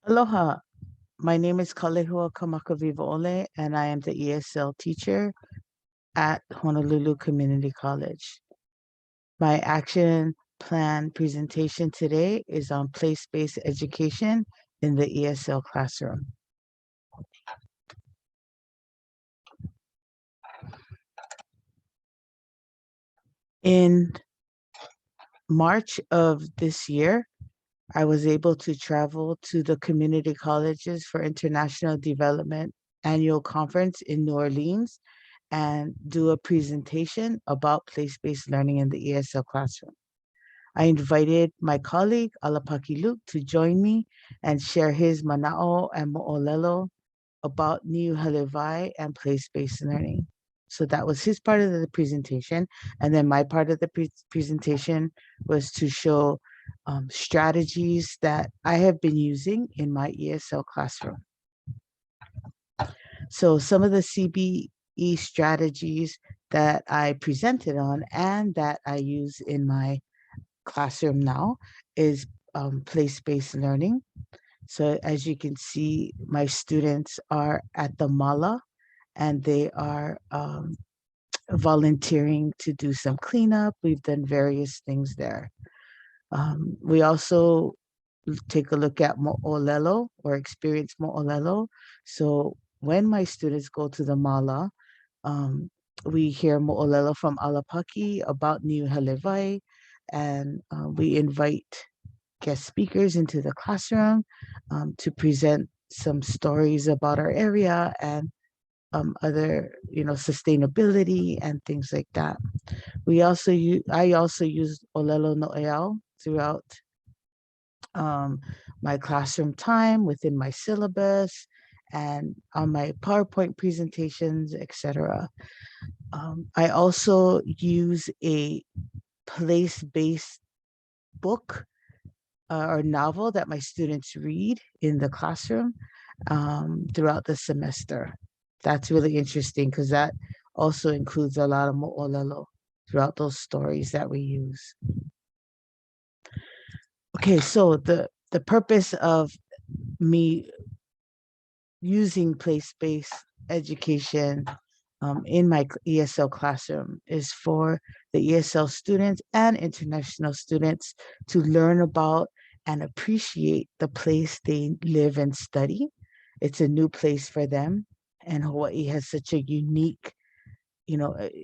Aloha. My name is Kamakawiwoole, and I am the ESL teacher at Honolulu Community College. My action plan presentation today is on place-based education in the ESL classroom. In March of this year, I was able to travel to the community colleges for international development annual conference in New Orleans and do a presentation about place-based learning in the ESL classroom. I invited my colleague, Alapaki Luke, to join me and share his mana'o and mo'olelo about Niu Halewai and place-based learning. So that was his part of the presentation. And then my part of the presentation was to show strategies that I have been using in my ESL classroom. So some of the CBE strategies that I presented on and that I use in my classroom now is place-based learning. So as you can see, my students are at the mala and they are volunteering to do some cleanup. We've done various things there. We also take a look at mo'olelo or experience mo'olelo. So when my students go to the mala, we hear mo'olelo from Alapaki about Niu Halewai, and we invite guest speakers into the classroom to present some stories about our area and other, sustainability and things like that. I also use Olelo No'eau throughout my classroom time within my syllabus and on my PowerPoint presentations, etc. I also use a place-based book or novel that my students read in the classroom throughout the semester. That's really interesting because that also includes a lot of mo'olelo throughout those stories that we use. Okay, so the purpose of me using place-based education in my ESL classroom is for the ESL students and international students to learn about and appreciate the place they live and study. It's a new place for them, and Hawaii has such a unique,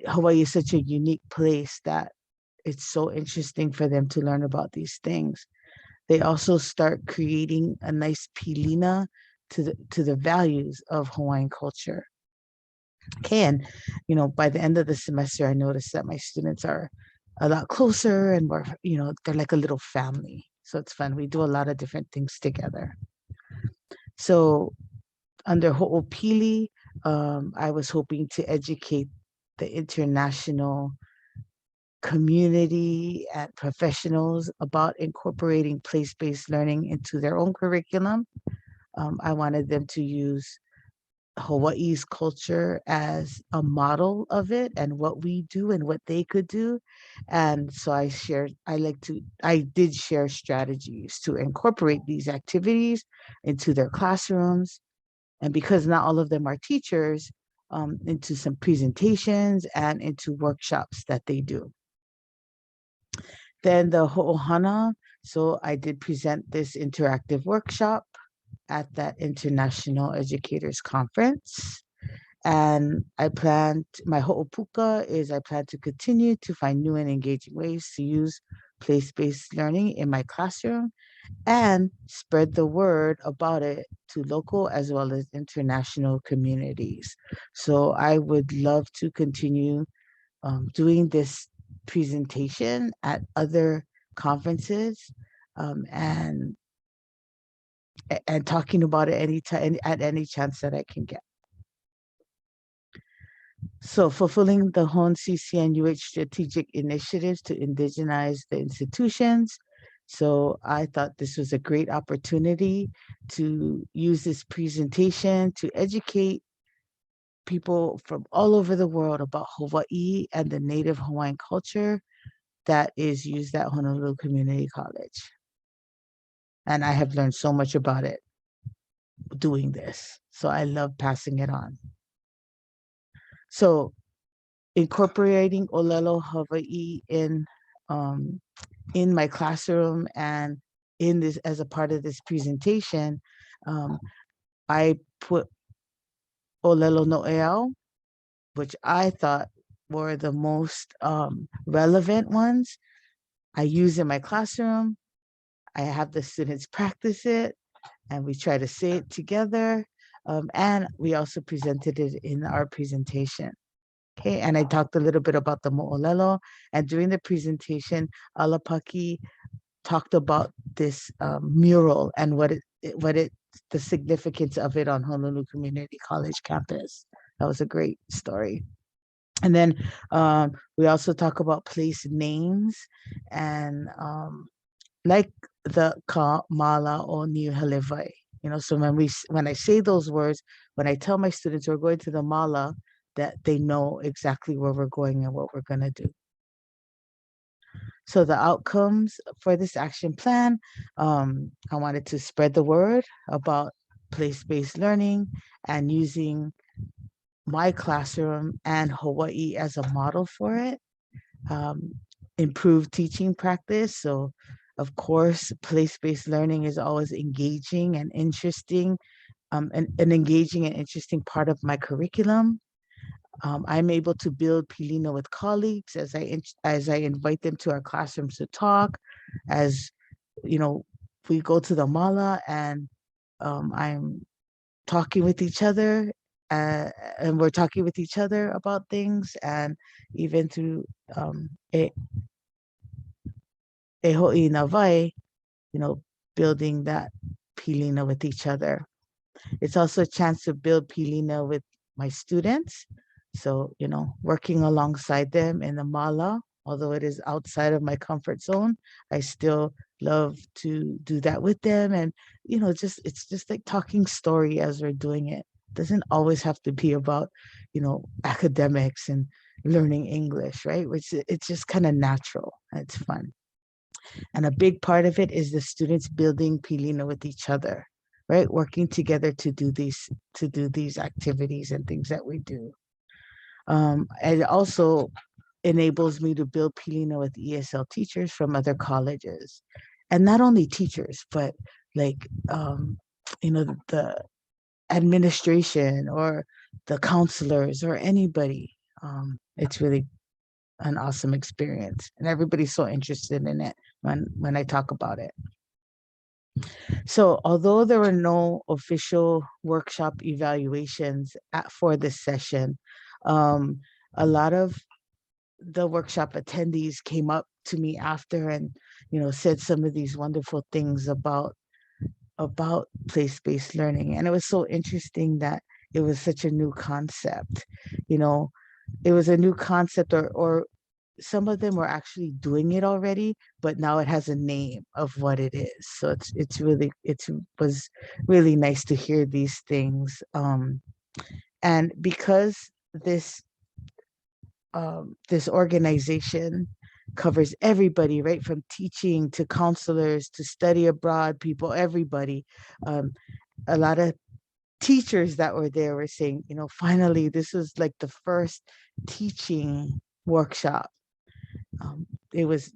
Hawaii is such a unique place that it's so interesting for them to learn about these things. They also start creating a nice pilina to the values of Hawaiian culture. Okay, and by the end of the semester, I noticed that my students are a lot closer and more, they're like a little family. So it's fun. We do a lot of different things together. So under Ho'opili, I was hoping to educate the international community and professionals about incorporating place-based learning into their own curriculum. I wanted them to use Hawaii's culture as a model of it and what we do and what they could do. And so I did share strategies to incorporate these activities into their classrooms. And because not all of them are teachers, into some presentations and into workshops that they do. Then the Ho'ohana. So I did present this interactive workshop at that International Educators Conference. And my ho'opuka is I plan to continue to find new and engaging ways to use place-based learning in my classroom and spread the word about it to local as well as international communities. So I would love to continue doing this presentation at other conferences and talking about it anytime at any chance that I can get. So fulfilling the HON CCNUH strategic initiatives to indigenize the institutions. So I thought this was a great opportunity to use this presentation to educate people from all over the world about Hawaii and the native Hawaiian culture that is used at Honolulu Community College. And I have learned so much about it. doing this. So I love passing it on. So incorporating Olelo Hawaii in my classroom and in this as a part of this presentation, I put Olelo No'eau, which I thought were the most relevant ones. I use in my classroom. I have the students practice it, and we try to say it together. And we also presented it in our presentation. Okay, and I talked a little bit about the mo'olelo. And during the presentation, Alapaki talked about this mural and the significance of it on Honolulu Community College campus. That was a great story. And then we also talk about place names and like the ka, mala, or ni halevai. So when I say those words, when I tell my students we're going to the mala, that they know exactly where we're going and what we're going to do. So the outcomes for this action plan, I wanted to spread the word about place-based learning and using my classroom and Hawaii as a model for it. Improve teaching practice. So of course, place-based learning is always engaging and interesting, an engaging and interesting part of my curriculum. I'm able to build Pilina with colleagues as I invite them to our classrooms to talk. As we go to the mala and I'm talking with each other, and we're talking with each other about things, and even through e ho'i na vai, building that pilina with each other. It's also a chance to build pilina with my students. So, working alongside them in the mala, although it is outside of my comfort zone, I still love to do that with them. And, it's just like talking story as we're doing it. It doesn't always have to be about, academics and learning English, right? Which it's just kind of natural. It's fun. And a big part of it is the students building pilina with each other, right? Working together to do these activities and things that we do. And it also enables me to build pilina with ESL teachers from other colleges. And not only teachers, but like, the administration or the counselors or anybody. It's really an awesome experience, and everybody's so interested in it when I talk about it. So although there were no official workshop evaluations for this session, a lot of the workshop attendees came up to me after and said some of these wonderful things about place-based learning. And it was so interesting that it was such a new concept. It was a new concept, or some of them were actually doing it already, but now it has a name of what it is. So it was really nice to hear these things. And because this organization covers everybody, right, from teaching to counselors to study abroad people, everybody, a lot of teachers that were there were saying, finally, this was like the first teaching workshop. It was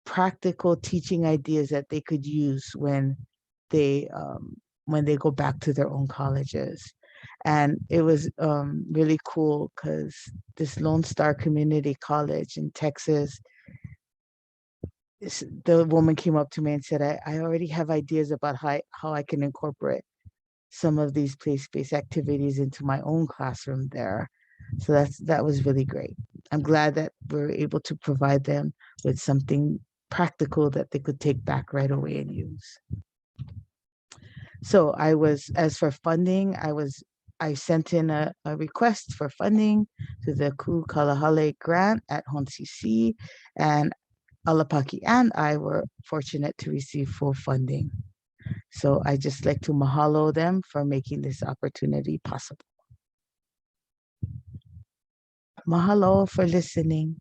practical teaching ideas that they could use when they go back to their own colleges. And it was really cool because this Lone Star Community College in Texas, the woman came up to me and said, I already have ideas about how I can incorporate some of these place-based activities into my own classroom there. So that was really great. I'm glad that we're able to provide them with something practical that they could take back right away and use. So as for funding, I sent in a request for funding to the Ku Kalahale grant at HonCC, and Alapaki and I were fortunate to receive full funding. So I just like to mahalo them for making this opportunity possible. Mahalo for listening.